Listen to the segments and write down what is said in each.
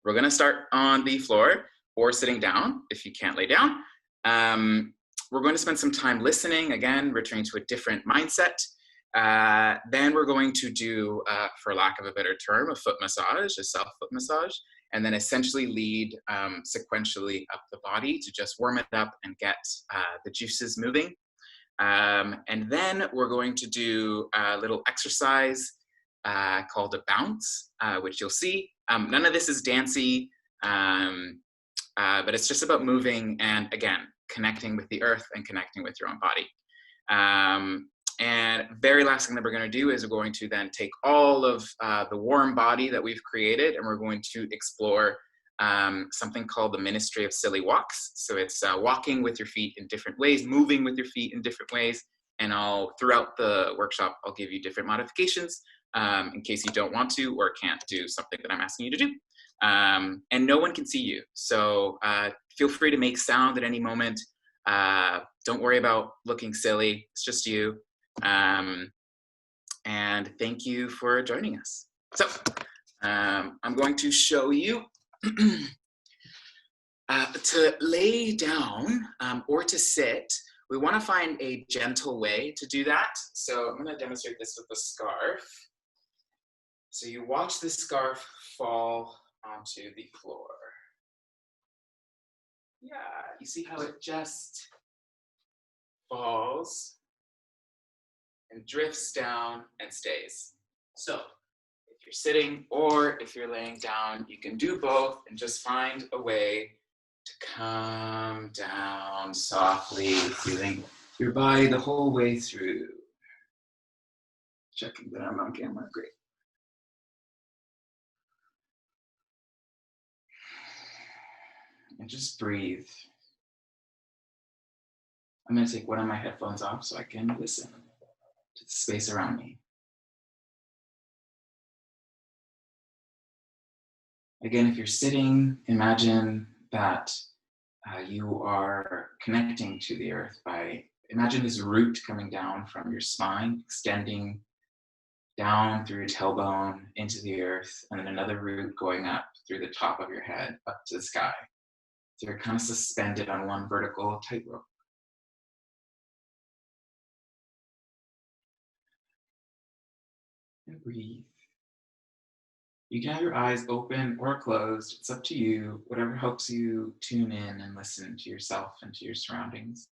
We're gonna start on the floor or sitting down if you can't lay down. We're going to spend some time listening, again, returning to a different mindset. Then we're going to do, for lack of a better term, a foot massage, a self foot massage, and then essentially lead sequentially up the body to just warm it up and get the juices moving. And then we're going to do a little exercise called a bounce, which you'll see. None of this is dancey, but it's just about moving and, again, connecting with the earth and connecting with your own body. And very last thing that we're going to do is we're going to then take all of the warm body that we've created, and we're going to explore something called the Ministry of Silly Walks. So it's walking with your feet in different ways, moving with your feet in different ways. And throughout the workshop, I'll give you different modifications in case you don't want to or can't do something that I'm asking you to do. And no one can see you. So feel free to make sound at any moment. Don't worry about looking silly. It's just you. And thank you for joining us. So I'm going to show you to lay down or to sit. We want to find a gentle way to do that. So I'm going to demonstrate this with the scarf. So you watch the scarf fall onto the floor. Yeah, you see how it just falls and drifts down and stays. So if you're sitting or if you're laying down, you can do both and just find a way to come down softly, feeling your body the whole way through. Checking that I'm on camera, great. And just breathe. I'm going to take one of my headphones off so I can listen to the space around me. Again, if you're sitting, imagine that you are connecting to the earth imagine this root coming down from your spine, extending down through your tailbone into the earth, and then another root going up through the top of your head up to the sky. So you're kind of suspended on one vertical tightrope. And breathe. You can have your eyes open or closed. It's up to you, whatever helps you tune in and listen to yourself and to your surroundings.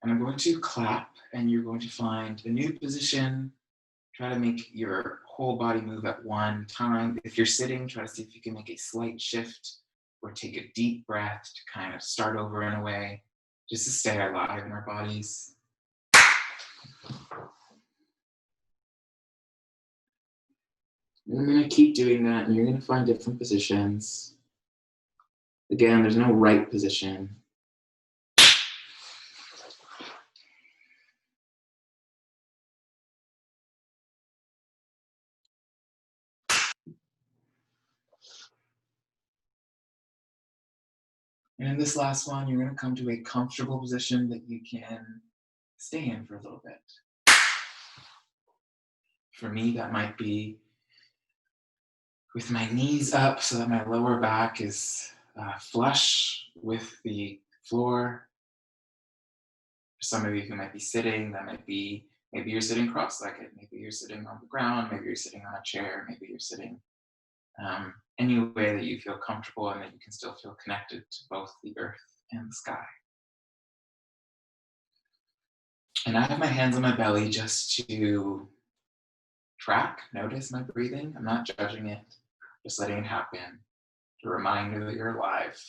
And I'm going to clap, and you're going to find a new position. Try to make your whole body move at one time. If you're sitting, try to see if you can make a slight shift or take a deep breath to kind of start over in a way, just to stay alive in our bodies. And we're going to keep doing that, and you're going to find different positions. Again, there's no right position. And in this last one, you're going to come to a comfortable position that you can stay in for a little bit. For me, that might be with my knees up so that my lower back is flush with the floor. For some of you who might be sitting, that might be, maybe you're sitting cross-legged, maybe you're sitting on the ground, maybe you're sitting on a chair, maybe you're sitting any way that you feel comfortable and that you can still feel connected to both the earth and the sky. And I have my hands on my belly just to notice my breathing. I'm not judging it, just letting it happen, to remind you that you're alive.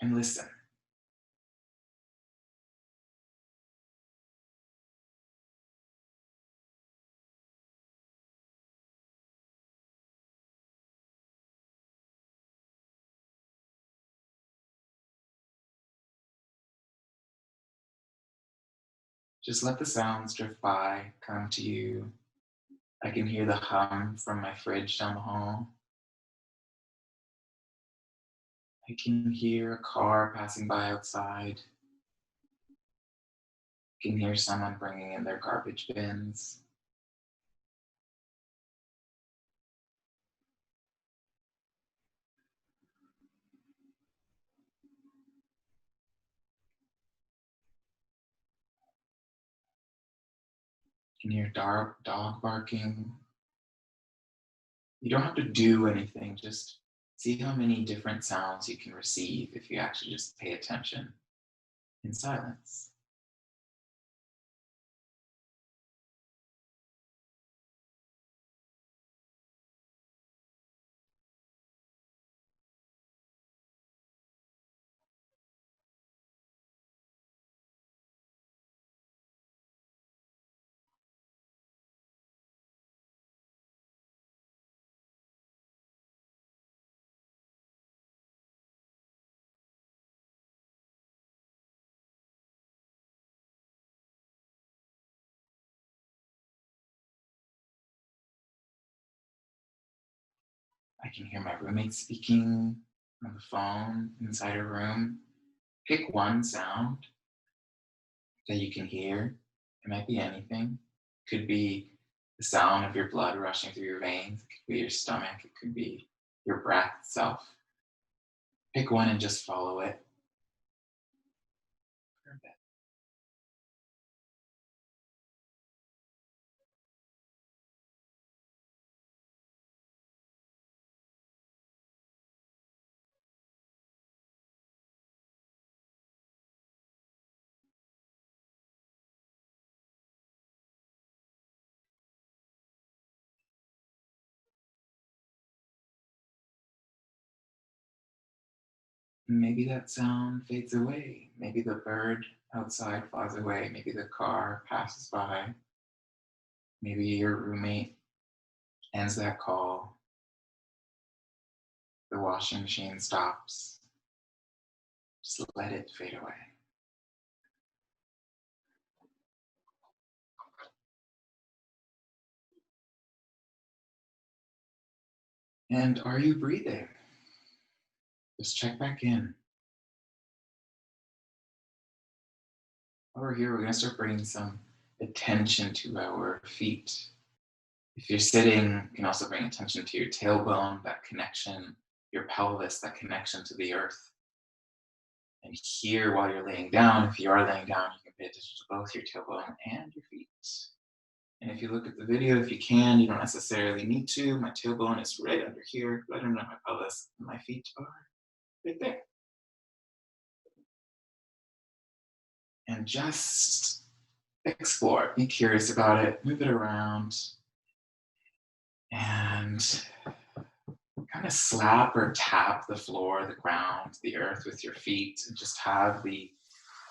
And listen. Just let the sounds drift by, come to you. I can hear the hum from my fridge down the hall. I can hear a car passing by outside. I can hear someone bringing in their garbage bins. I can hear dog barking. You don't have to do anything, just see how many different sounds you can receive if you actually just pay attention in silence. I can hear my roommate speaking on the phone inside a room. Pick one sound that you can hear. It might be anything. It could be the sound of your blood rushing through your veins. It could be your stomach. It could be your breath itself. Pick one and just follow it for a bit. Maybe that sound fades away. Maybe the bird outside flies away. Maybe the car passes by. Maybe your roommate ends that call. The washing machine stops. Just let it fade away. And are you breathing? Just check back in. Over here, we're going to start bringing some attention to our feet. If you're sitting, you can also bring attention to your tailbone, that connection, your pelvis, that connection to the earth. And here, while you're laying down, if you are laying down, you can pay attention to both your tailbone and your feet. And if you look at the video, if you can, you don't necessarily need to. My tailbone is right under here, right under my pelvis, and my feet are right there. And just explore, be curious about it, move it around, and kind of slap or tap the floor, the ground, the earth with your feet, and just have the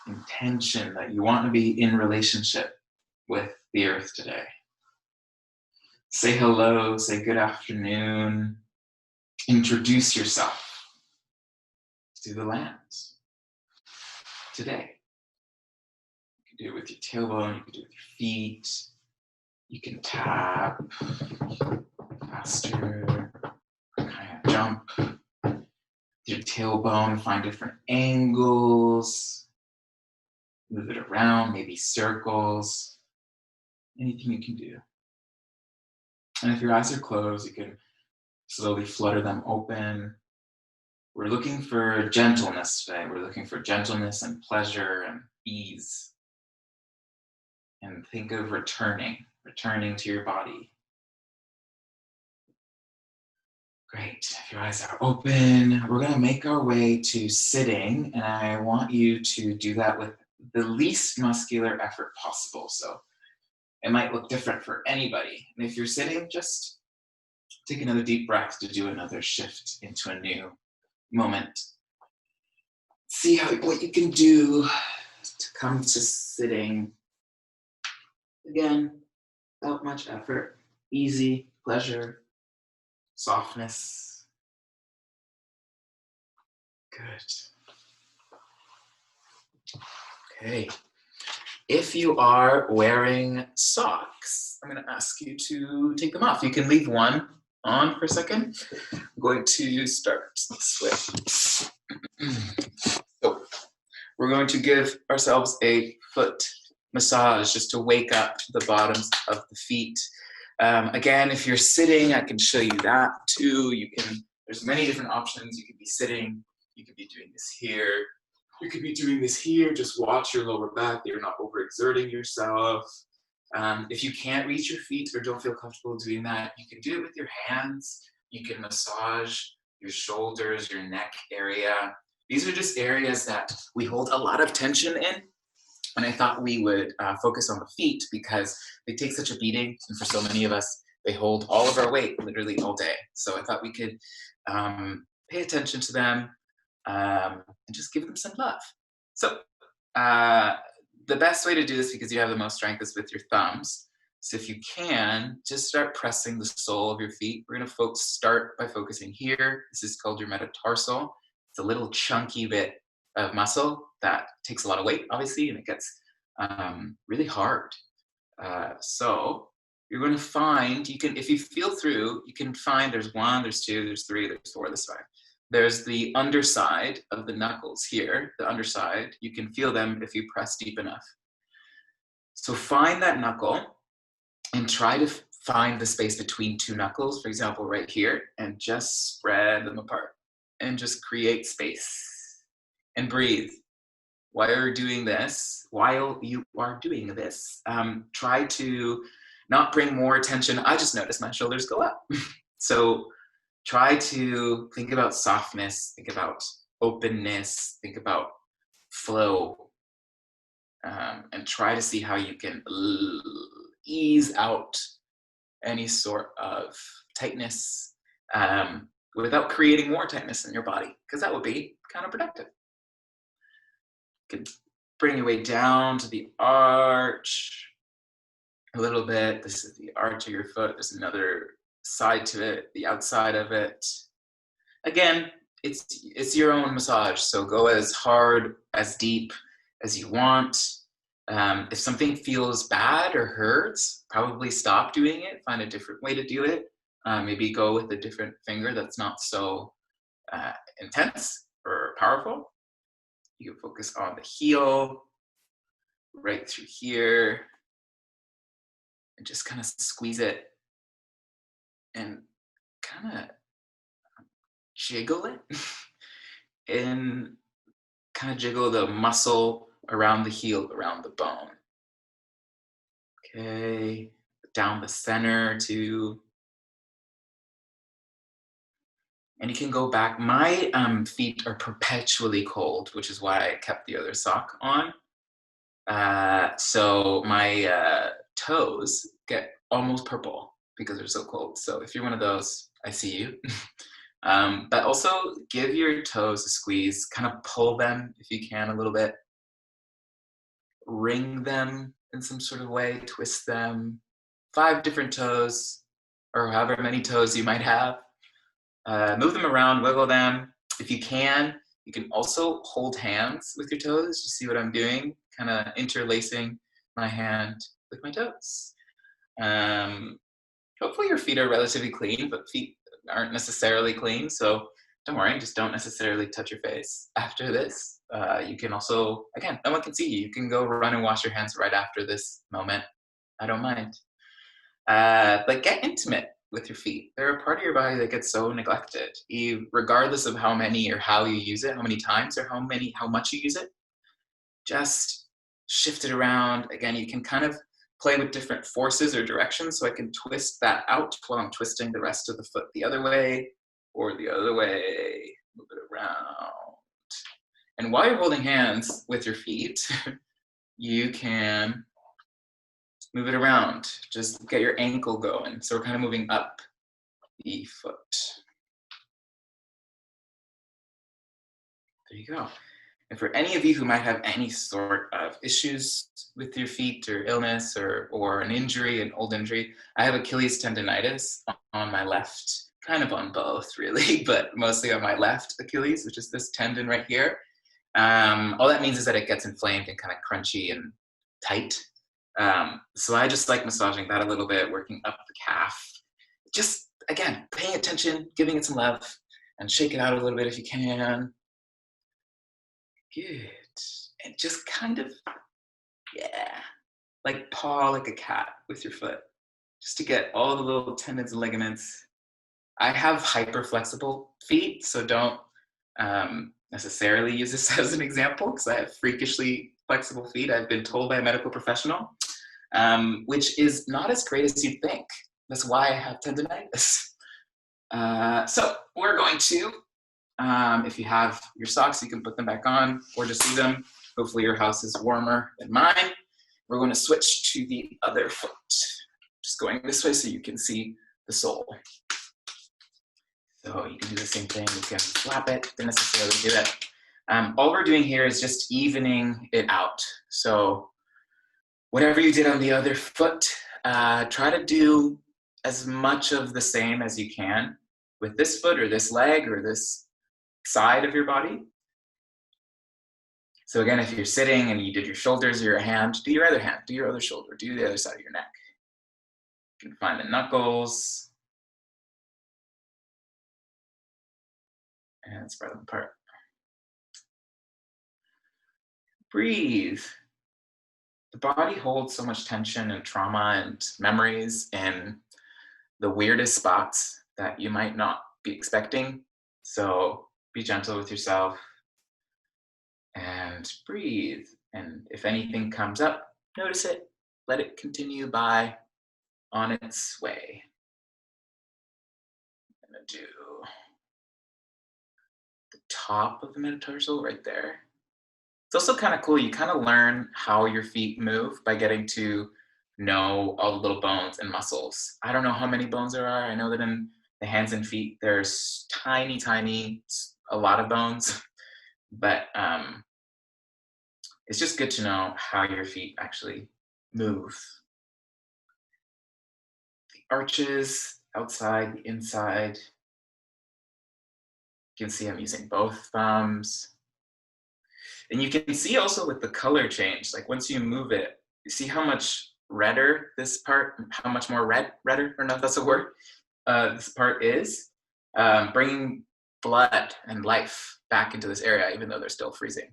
intention that you want to be in relationship with the earth today. Say hello, say good afternoon, introduce yourself to the land today. You can do it with your tailbone, you can do it with your feet, you can tap faster, kind of jump your tailbone, find different angles, move it around, maybe circles, anything you can do. And if your eyes are closed, you can slowly flutter them open. We're looking for gentleness today. We're looking for gentleness and pleasure and ease. And think of returning to your body. Great, if your eyes are open, we're gonna make our way to sitting, and I want you to do that with the least muscular effort possible. So it might look different for anybody. And if you're sitting, just take another deep breath to do another shift into a new moment. See what you can do to come to sitting. Again, without much effort, easy, pleasure, softness. Good. Okay. If you are wearing socks, I'm going to ask you to take them off. You can leave one on for a second. I'm going to start this way. So we're going to give ourselves a foot massage just to wake up the bottoms of the feet. Again, if you're sitting, I can show you that too. There's many different options. You could be sitting, you could be doing this here. You could be doing this here. Just watch your lower back, that you're not overexerting yourself. If you can't reach your feet or don't feel comfortable doing that, you can do it with your hands. You can massage your shoulders, your neck area. These are just areas that we hold a lot of tension in. And I thought we would focus on the feet because they take such a beating. And for so many of us, they hold all of our weight literally all day. So I thought we could pay attention to them and just give them some love. So the best way to do this, because you have the most strength, is with your thumbs. So if you can, just start pressing the sole of your feet. We're going to start by focusing here. This is called your metatarsal. It's a little chunky bit of muscle that takes a lot of weight, obviously, and it gets really hard. So you're going to find, if you feel through, you can find there's 1, there's 2, there's 3, there's 4 this way. There's the underside of the knuckles here, the underside. You can feel them if you press deep enough. So find that knuckle and try to find the space between 2 knuckles, for example, right here, and just spread them apart and just create space and breathe. While you are doing this, try to not bring more attention. I just noticed my shoulders go up. So try to think about softness, think about openness, think about flow, and try to see how you can ease out any sort of tightness without creating more tightness in your body, because that would be counterproductive. You can bring your way down to the arch a little bit. This is the arch of your foot. There's another side to it, the outside of it. Again, it's your own massage, so go as hard, as deep as you want. If something feels bad or hurts, probably stop doing it. Find a different way to do it. Maybe go with a different finger that's not so intense or powerful. You can focus on the heel, right through here, and just kind of squeeze it and kind of jiggle it and kind of jiggle the muscle around the heel, around the bone. Okay, down the center too. And you can go back. My feet are perpetually cold, which is why I kept the other sock on. So my toes get almost purple because they're so cold. So if you're one of those, I see you. But also give your toes a squeeze, kind of pull them if you can a little bit. Ring them in some sort of way, twist them. 5 different toes, or however many toes you might have. Move them around, wiggle them. If you can also hold hands with your toes. You see what I'm doing? Kind of interlacing my hand with my toes. Hopefully your feet are relatively clean, but feet aren't necessarily clean, so don't worry, just don't necessarily touch your face after this. You can also, again, no one can see you. You can go run and wash your hands right after this moment. I don't mind. But get intimate with your feet. They're a part of your body that gets so neglected. Regardless of how many or how you use it, how many times or how much you use it, just shift it around. Again, you can kind of play with different forces or directions. So I can twist that out while I'm twisting the rest of the foot the other way or the other way. Move it around. And while you're holding hands with your feet, you can move it around. Just get your ankle going. So we're kind of moving up the foot. There you go. And for any of you who might have any sort of issues with your feet or illness or an injury, an old injury, I have Achilles tendonitis on my left, kind of on both really, but mostly on my left Achilles, which is this tendon right here. All that means is that it gets inflamed and kind of crunchy and tight. So I just like massaging that a little bit, working up the calf. Just, again, paying attention, giving it some love, and shake it out a little bit if you can. Good. And just kind of, yeah, like paw like a cat with your foot, just to get all the little tendons and ligaments. I have hyper flexible feet, so don't necessarily use this as an example because I have freakishly flexible feet. I've been told by a medical professional, which is not as great as you'd think. That's why I have tendonitis. So we're going to, if you have your socks, you can put them back on or just leave them. Hopefully your house is warmer than mine. We're going to switch to the other foot. Just going this way so you can see the sole. So you can do the same thing. You can flap it, don't necessarily do that. All we're doing here is just evening it out. So whatever you did on the other foot, try to do as much of the same as you can with this foot or this leg or this side of your body. So again, if you're sitting and you did your shoulders or your hand, do your other hand, do your other shoulder, do the other side of your neck. You can find the knuckles and spread them apart. Breathe. The body holds so much tension and trauma and memories in the weirdest spots that you might not be expecting. So be gentle with yourself and breathe. And if anything comes up, notice it, let it continue by on its way. I'm gonna do the top of the metatarsal right there. It's also kind of cool. You kind of learn how your feet move by getting to know all the little bones and muscles. I don't know how many bones there are. I know that in the hands and feet, there's tiny, a lot of bones, but it's just good to know how your feet actually move. The arches, outside, the inside. You can see I'm using both thumbs. And you can see also with the color change, like once you move it, you see how much redder this part, how much more redder, I don't know if that's a word, this part is, bringing blood and life back into this area, even though they're still freezing.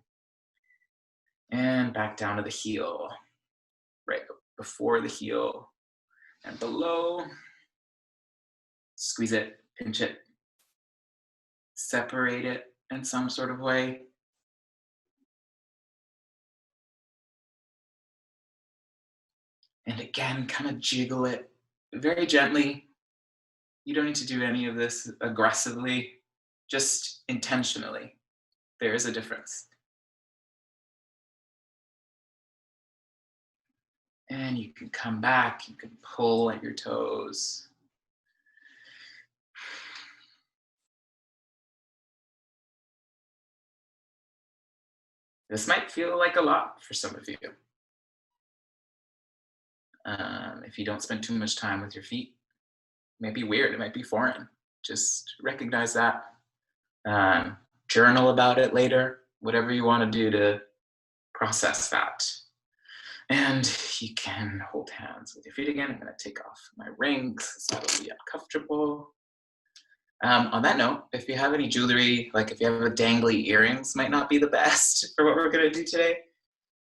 And back down to the heel, right before the heel and below. Squeeze it, pinch it, separate it in some sort of way. And again, kind of jiggle it very gently. You don't need to do any of this aggressively, just intentionally. There is a difference. And you can come back, you can pull at your toes. This might feel like a lot for some of you. If you don't spend too much time with your feet, it might be weird, it might be foreign. Just recognize that. Journal about it later, whatever you want to do to process that. And you can hold hands with your feet again. I'm going to take off my rings, so that'll be uncomfortable. On that note, if you have any jewelry, like if you have a dangly earrings, might not be the best for what we're going to do today.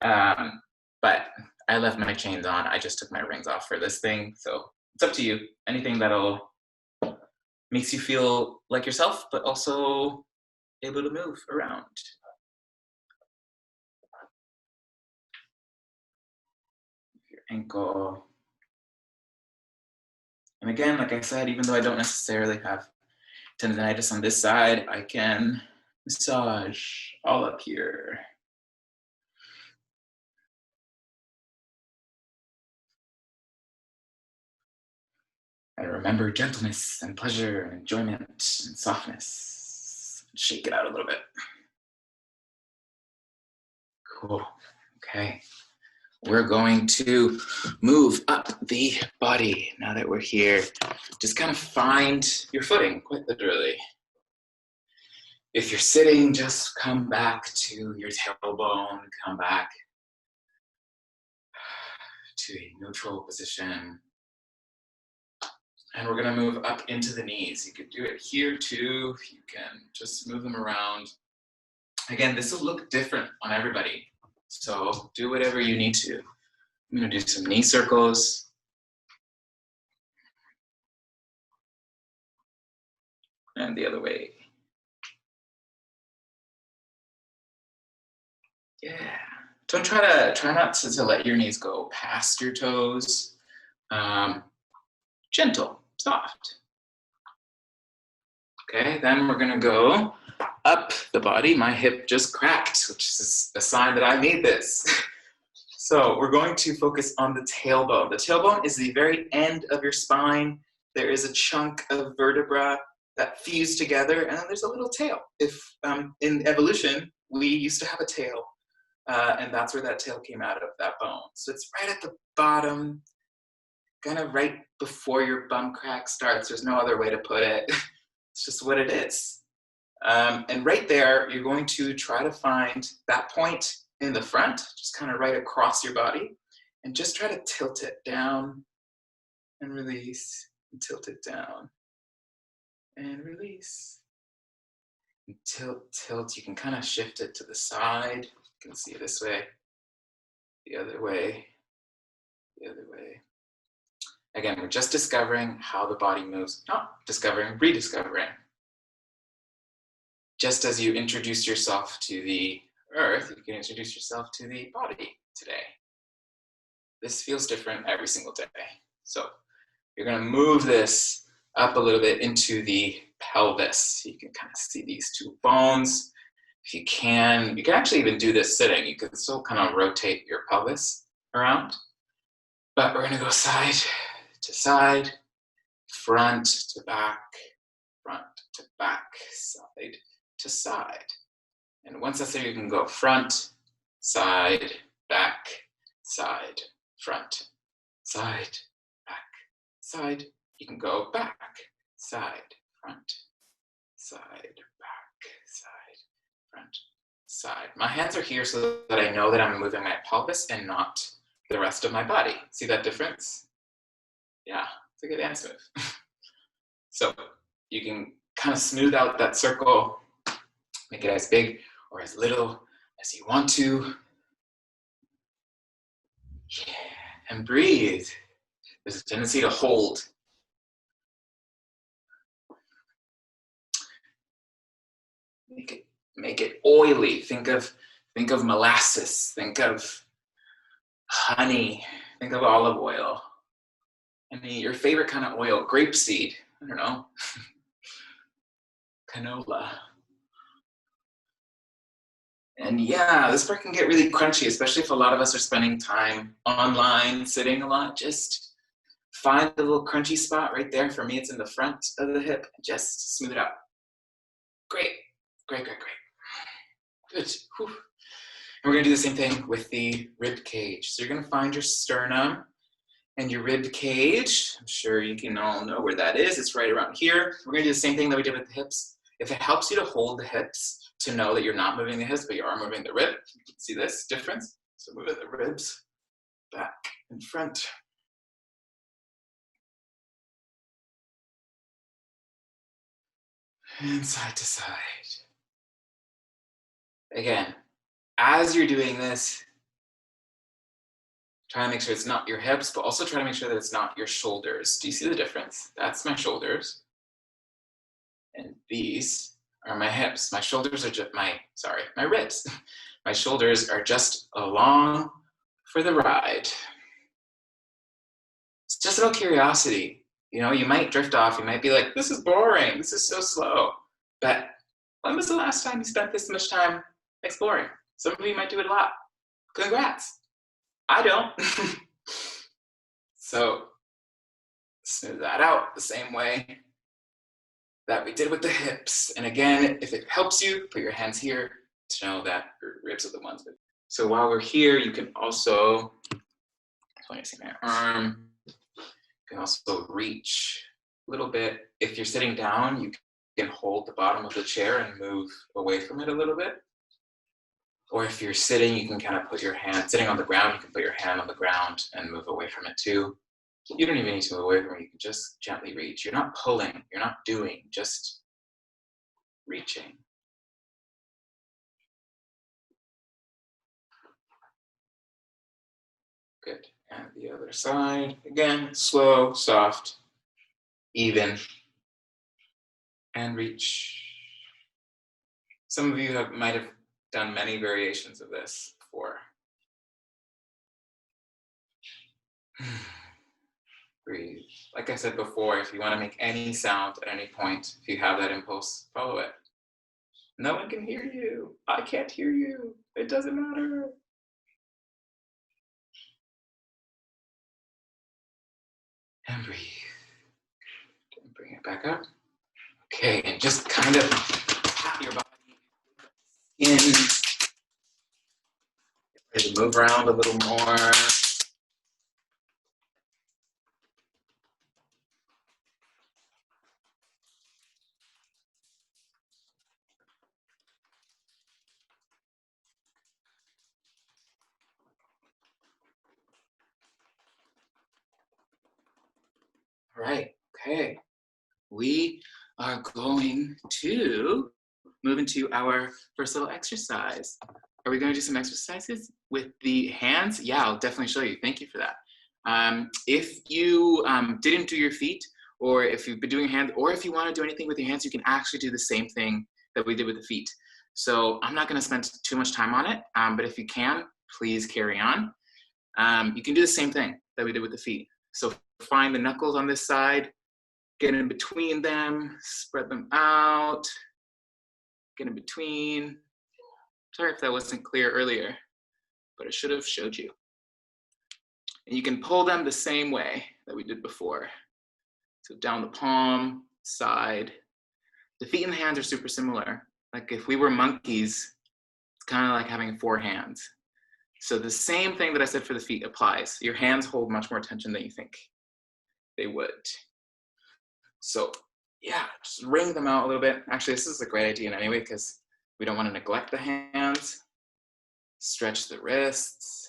But I left my chains on. I just took my rings off for this thing. So it's up to you. Anything that'll makes you feel like yourself, but also able to move around. Your ankle. And again, like I said, even though I don't necessarily have tendonitis on this side, I can massage all up here. And remember gentleness and pleasure and enjoyment and softness. Shake it out a little bit. Cool. Okay. We're going to move up the body now that we're here. Just kind of find your footing, quite literally. If you're sitting, just come back to your tailbone, come back to a neutral position. And we're gonna move up into the knees. You could do it here too. You can just move them around. Again, this will look different on everybody. So do whatever you need to. I'm gonna do some knee circles. And the other way. Yeah. Try not to let your knees go past your toes. Gentle, soft. Okay, then we're gonna go up the body. My hip just cracked, which is a sign that I need this. So we're going to focus on the tailbone. The tailbone is the very end of your spine. There is a chunk of vertebra that fuse together, and then there's a little tail. If in evolution, we used to have a tail, and that's where that tail came out of, that bone. So it's right at the bottom, kind of right before your bum crack starts. There's no other way to put it. It's just what it is. And right there, you're going to try to find that point in the front, just kind of right across your body, and just try to tilt it down and release, and tilt it down and release. And tilt. You can kind of shift it to the side. You can see it this way, the other way, the other way. Again, we're just discovering how the body moves, not discovering, rediscovering. Just as you introduce yourself to the earth, you can introduce yourself to the body today. This feels different every single day. So you're gonna move this up a little bit into the pelvis. You can kind of see these two bones. If you can actually even do this sitting. You can still kind of rotate your pelvis around. But we're gonna go side to side, front to back, side to side. And once that's there, you can go front, side, back, side, front, side, back, side. You can go back, side, front, side, back, side, front, side. My hands are here so that I know that I'm moving my pelvis and not the rest of my body. See that difference? Yeah, it's a good dance move. So you can kind of smooth out that circle, make it as big or as little as you want to. Yeah, and breathe. There's a tendency to hold. Make it oily. Think of molasses. Think of honey. Think of olive oil. Your favorite kind of oil, grapeseed. I don't know. Canola. And yeah, this part can get really crunchy, especially if a lot of us are spending time online, sitting a lot. Just find the little crunchy spot right there. For me, it's in the front of the hip. Just smooth it out. Great. Good. Whew. And we're gonna do the same thing with the rib cage. So you're gonna find your sternum and your rib cage. I'm sure you can all know where that is. It's right around here. We're gonna do the same thing that we did with the hips. If it helps you to hold the hips, to know that you're not moving the hips, but you are moving the rib, see this difference? So moving the ribs back and front. And side to side. Again, as you're doing this, try to make sure it's not your hips, but also try to make sure that it's not your shoulders. Do you see the difference? That's my shoulders. And these are my hips. My shoulders are just my ribs. My shoulders are just along for the ride. It's just about curiosity. You know, you might drift off. You might be like, this is boring. This is so slow. But when was the last time you spent this much time exploring? Some of you might do it a lot. Congrats. I don't. So smooth that out the same way that we did with the hips. And again, if it helps you, put your hands here to know that your ribs are the ones. So while we're here, you can also, let me see my arm, you can also reach a little bit. If you're sitting down, you can hold the bottom of the chair and move away from it a little bit. Or if you're sitting, you can kind of put your hand, sitting on the ground, you can put your hand on the ground and move away from it too. You don't even need to move away from it, you can just gently reach. You're not pulling, you're not doing, just reaching. Good, and the other side. Again, slow, soft, even, and reach. Some of you might have done many variations of this before. Breathe. Like I said before, if you want to make any sound at any point, if you have that impulse, follow it. No one can hear you. I can't hear you. It doesn't matter. And breathe. And bring it back up. Okay, and just kind of tap your body in. Ready to move around a little more. All right, okay. We are going to move into our first little exercise. Are we going to do some exercises with the hands? Yeah, I'll definitely show you. Thank you for that. If you didn't do your feet, or if you've been doing your hands, or if you want to do anything with your hands, you can actually do the same thing that we did with the feet. So I'm not going to spend too much time on it, but if you can, please carry on. You can do the same thing that we did with the feet. So find the knuckles on this side, get in between them, spread them out, get in between. Sorry if that wasn't clear earlier, but I should have showed you. And you can pull them the same way that we did before. So down the palm, side. The feet and the hands are super similar. Like if we were monkeys, it's kind of like having 4 hands. So the same thing that I said for the feet applies. Your hands hold much more tension than you think they would. So yeah, just wring them out a little bit. Actually, this is a great idea anyway, because we don't want to neglect the hands. Stretch the wrists.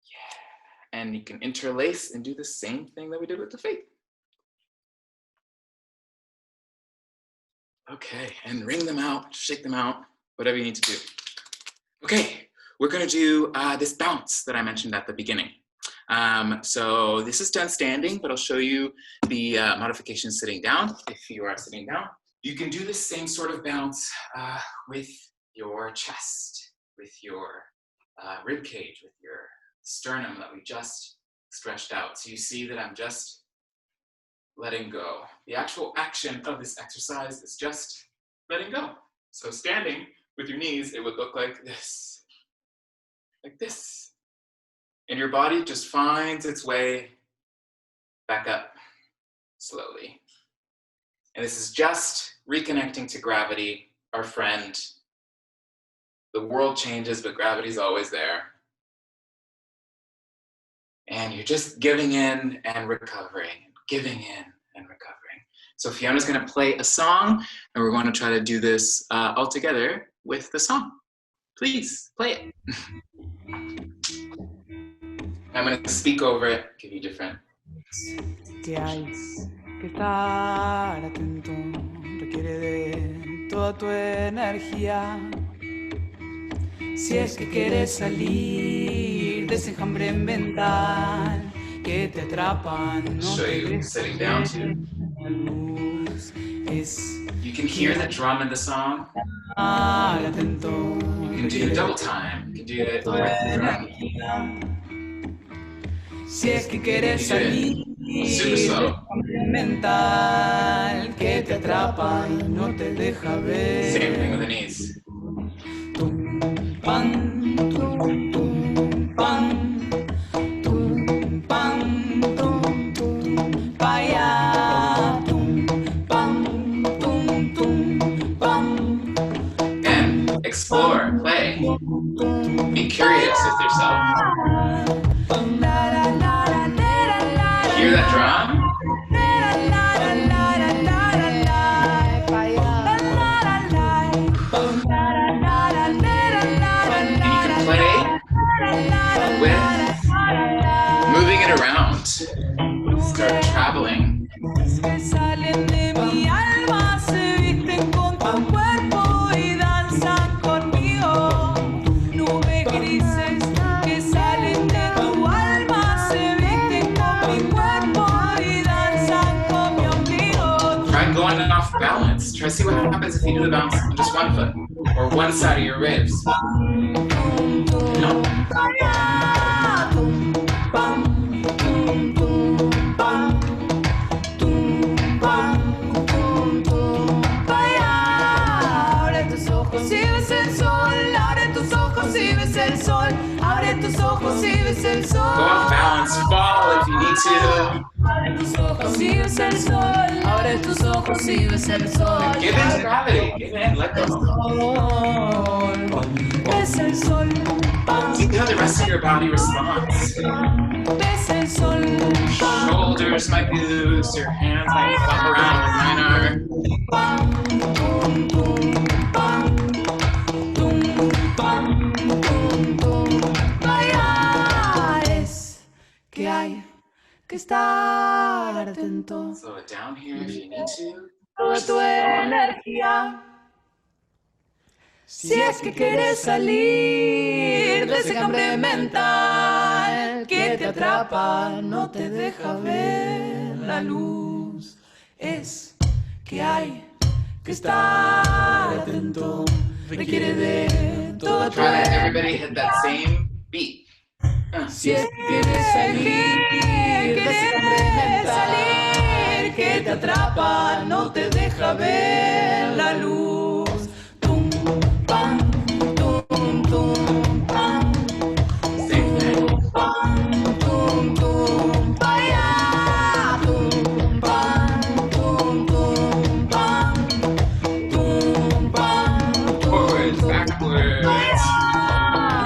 Yeah, and you can interlace and do the same thing that we did with the feet. Okay, and wring them out, shake them out, whatever you need to do. Okay, we're gonna do this bounce that I mentioned at the beginning. So this is done standing, but I'll show you the modification sitting down. If you are sitting down, you can do the same sort of bounce with your chest, with your rib cage, with your sternum that we just stretched out. So you see that I'm just letting go. The actual action of this exercise is just letting go. So standing with your knees, it would look like this, like this. And your body just finds its way back up slowly. And this is just reconnecting to gravity, our friend. The world changes, but gravity's always there. And you're just giving in and recovering, giving in and recovering. So Fiona's gonna play a song, and we're gonna try to do this all together with the song. Please, play it. I'm going to speak over it, give you different. Que hay que estar atento, requiere de toda tu energía. Si es que quieres salir de ese enjambre mental que te atrapan, no te dejes ver. You can hear the drum in the song. Atento, you can do double time. You can do it with the drum. Si es que quieres salir del mental que te atrapa y no te deja ver. Same thing with the knees. Tum, pan, tum, tum, pan, tum, pan, tum, tum, pa' allá, tum, pan, tum, tum, pan. And explore, play, be curious with yourself. Hear that drum? Try to see what happens if you do the bounce on just one foot or one side of your ribs. No. Abre tus ojos y ves el sol. Abre tus ojos y ves el sol. Abre tus ojos y ves el sol. Go off balance, fall if you need to. Abre tus ojos y ves el sol. Abre tus ojos y ves el sol. Give in to gravity. Give in, let go. Ves el sol. See how the rest of your body responds. Ves el sol. Shoulders might be loose, your hands might flop around like mine are. Es que hay que estar atento. Slow it down here if you need to. Toda tu energía. Si es que quieres salir de ese hambre mental que te atrapa, no te deja ver la luz. Es que hay que estar atento. Requiere de toda tu Try to everybody hit that same beat. Si es que quieres salir de ese hambre mental que te atrapa, no te deja ver la luz. Tum, pam, tum, tum, pam. Same thing. Tum, tum, paya. Tum, pam, tum, tum, pam. Tum, pam, Forwards, backwards,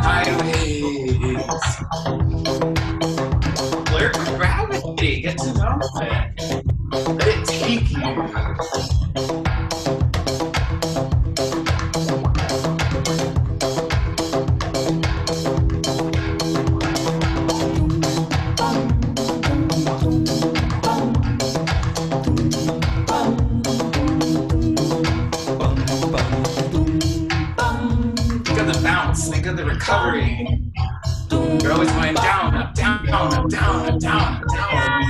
sideways. Flirt with gravity. Get to know it. Let it take you. Think of the bounce. Think of the recovery. You're always going down, up, down, up, down, up, down, up, down.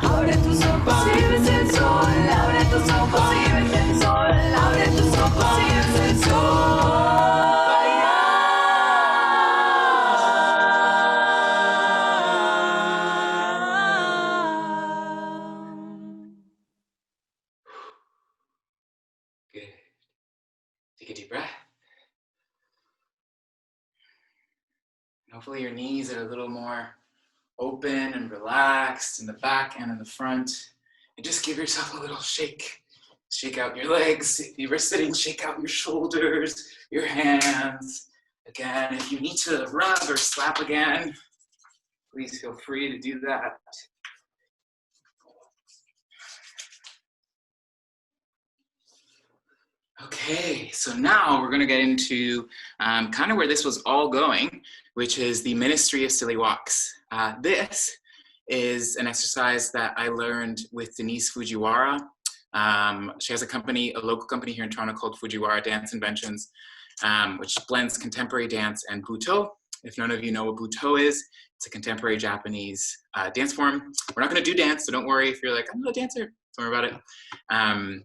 Abre tus ojos y ves el sol. Abre tus ojos y ves el sol. Abre tus ojos y ves el sol. Good. Take a deep breath. Hopefully your knees are a little more open and relaxed in the back and in the front. And just give yourself a little shake. Shake out your legs. If you were sitting, shake out your shoulders, your hands. Again, if you need to rub or slap again, please feel free to do that. Okay, so now we're going to get into kind of where this was all going, which is the Ministry of Silly Walks. This is an exercise that I learned with Denise Fujiwara. She has a company, a local company here in Toronto called Fujiwara Dance Inventions, which blends contemporary dance and Buto. If none of you know what Buto is, it's a contemporary Japanese dance form. We're not going to do dance, so don't worry if you're like, I'm not a dancer, don't worry about it.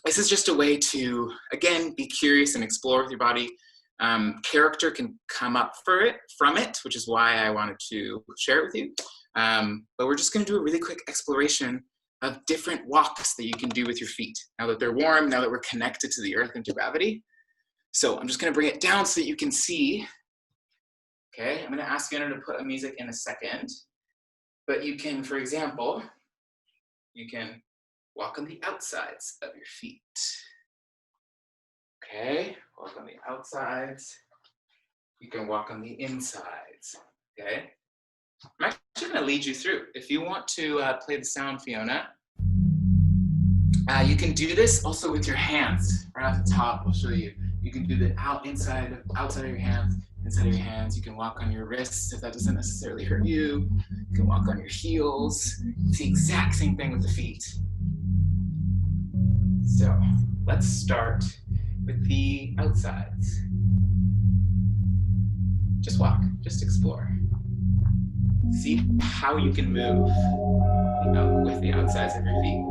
This is just a way to, again, be curious and explore with your body. Character can come up from it, which is why I wanted to share it with you. But we're just going to do a really quick exploration of different walks that you can do with your feet. Now that they're warm, now that we're connected to the earth and to gravity. So I'm just going to bring it down so that you can see. Okay, I'm going to ask Fiona to put a music in a second. But you can, for example, you can walk on the outsides of your feet. Okay, walk on the outsides. You can walk on the insides. Okay, I'm actually going to lead you through. If you want to play the sound, Fiona, you can do this also with your hands. Right off the top, I'll show you. You can do the outside of your hands, inside of your hands. You can walk on your wrists if that doesn't necessarily hurt you. You can walk on your heels. It's the exact same thing with the feet. So let's start with the outsides. Just walk, just explore. See how you can move, with the outsides of your feet.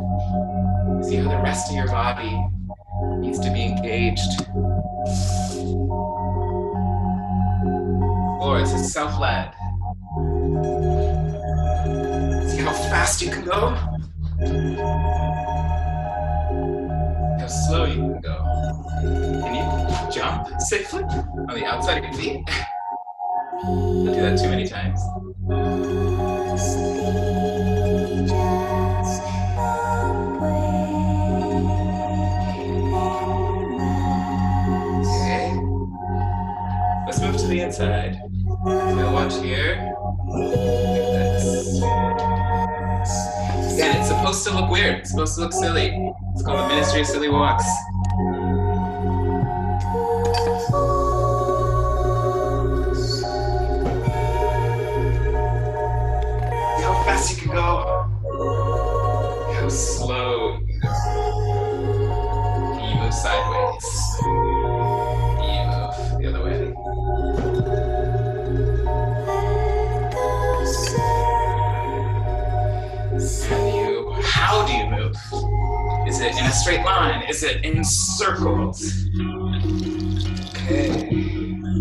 See how the rest of your body needs to be engaged. Or it's self-led. See how fast you can go? How slow you can go. Can you jump safely on the outside of your feet? Don't do that too many times. Okay. Let's move to the inside. So watch here. Like this. Again, it's supposed to look weird. It's supposed to look silly. It's called the Ministry of Silly Walks. See how fast you can go. How slow you can go. Can you move sideways? Can you move the other way? How do you move? Is it in a straight line? Is it in circles? Okay,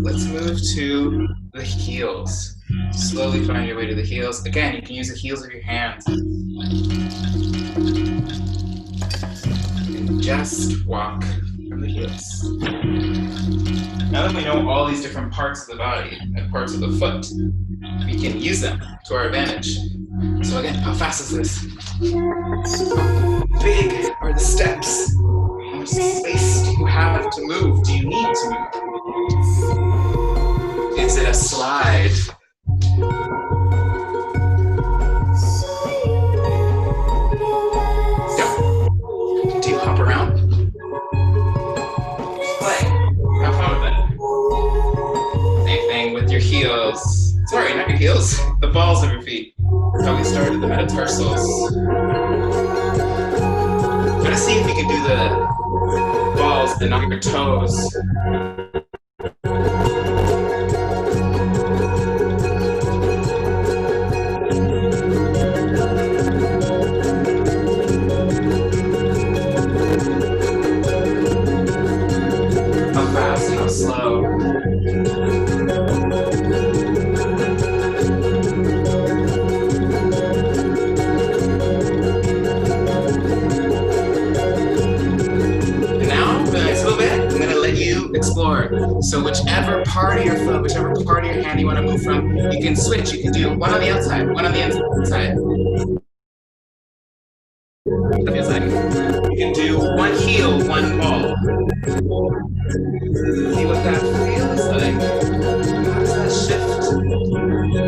let's move to the heels. Slowly find your way to the heels. Again, you can use the heels of your hands. And just walk from the heels. Now that we know all these different parts of the body and parts of the foot, we can use them to our advantage. So again, how fast is this? How big are the steps? How much space do you have to move? Do you need to move? Is it a slide? No. Do you hop around? Play. Have fun with that. Same thing with your heels. Sorry, not your heels. The balls of your feet. How we started the metatarsals. Try to see if you can do the balls and not your toes. How fast, how slow. Explore. So whichever part of your foot, whichever part of your hand you want to move from, you can switch. You can do one on the outside, one on the inside. You can do one heel, one ball. See what that feels like. How does that shift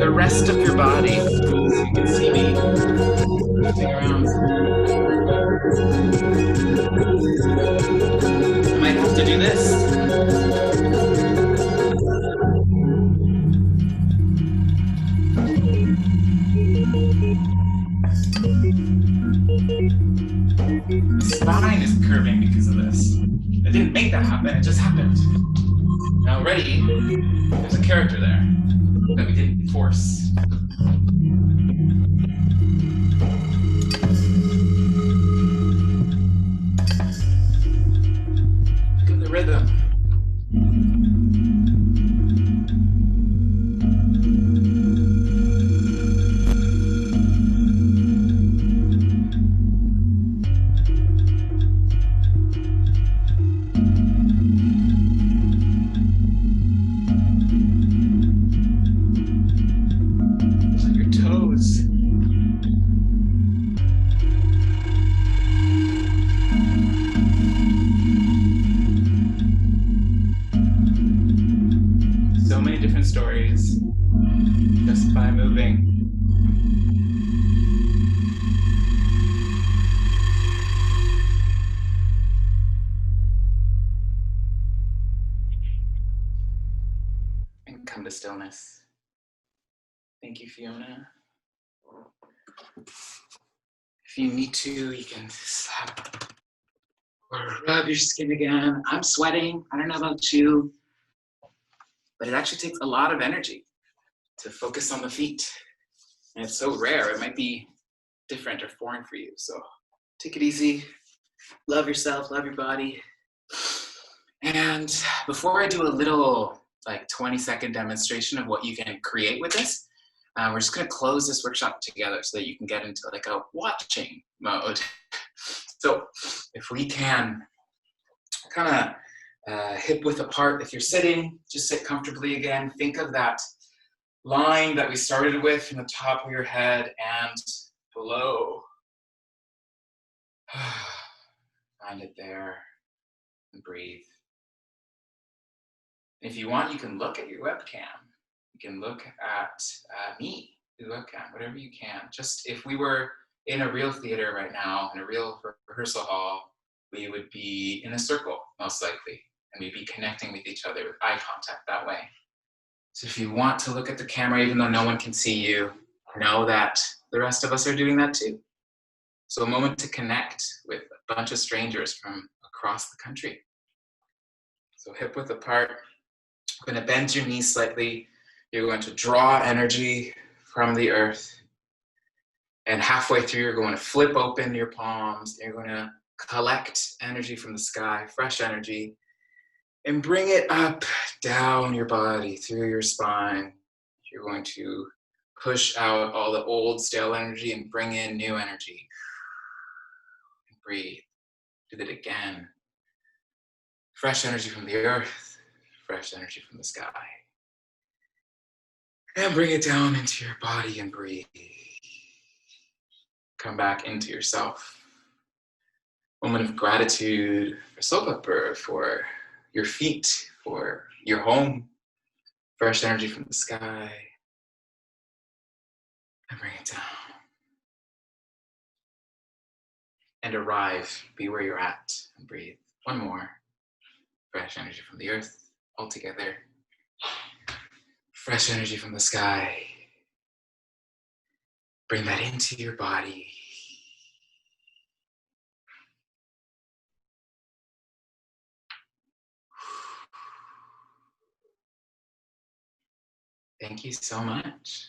the rest of your body? So you can see me moving around. I might have to do this. Spine is curving because of this. I didn't make that happen, it just happened. Now already, there's a character there that we didn't force. Look at the rhythm. Stories just by moving. And come to stillness. Thank you, Fiona. If you need to, you can slap or rub your skin again. I'm sweating. I don't know about you, but it actually takes a lot of energy to focus on the feet. And it's so rare, it might be different or foreign for you. So take it easy, love yourself, love your body. And before I do a little like 20-second demonstration of what you can create with this, we're just going to close this workshop together so that you can get into like a watching mode. So if we can kind of hip width apart, if you're sitting, just sit comfortably again. Think of that line that we started with from the top of your head and below. Find it there and breathe. If you want, you can look at your webcam. You can look at me, the webcam, whatever you can. Just if we were in a real theater right now, in a real rehearsal hall, we would be in a circle, most likely, and we'd be connecting with each other with eye contact that way. So if you want to look at the camera, even though no one can see you, know that the rest of us are doing that too. So a moment to connect with a bunch of strangers from across the country. So hip width apart. You're going to bend your knees slightly. You're going to draw energy from the earth. And halfway through, you're going to flip open your palms. You're going to collect energy from the sky, fresh energy, and bring it up, down your body, through your spine. You're going to push out all the old, stale energy and bring in new energy. And breathe. Do that again. Fresh energy from the earth, fresh energy from the sky. And bring it down into your body and breathe. Come back into yourself. Moment of gratitude for Soulpepper, for your feet, for your home. Fresh energy from the sky. And bring it down. And arrive, be where you're at, and breathe. One more. Fresh energy from the earth, all together. Fresh energy from the sky. Bring that into your body. Thank you so much.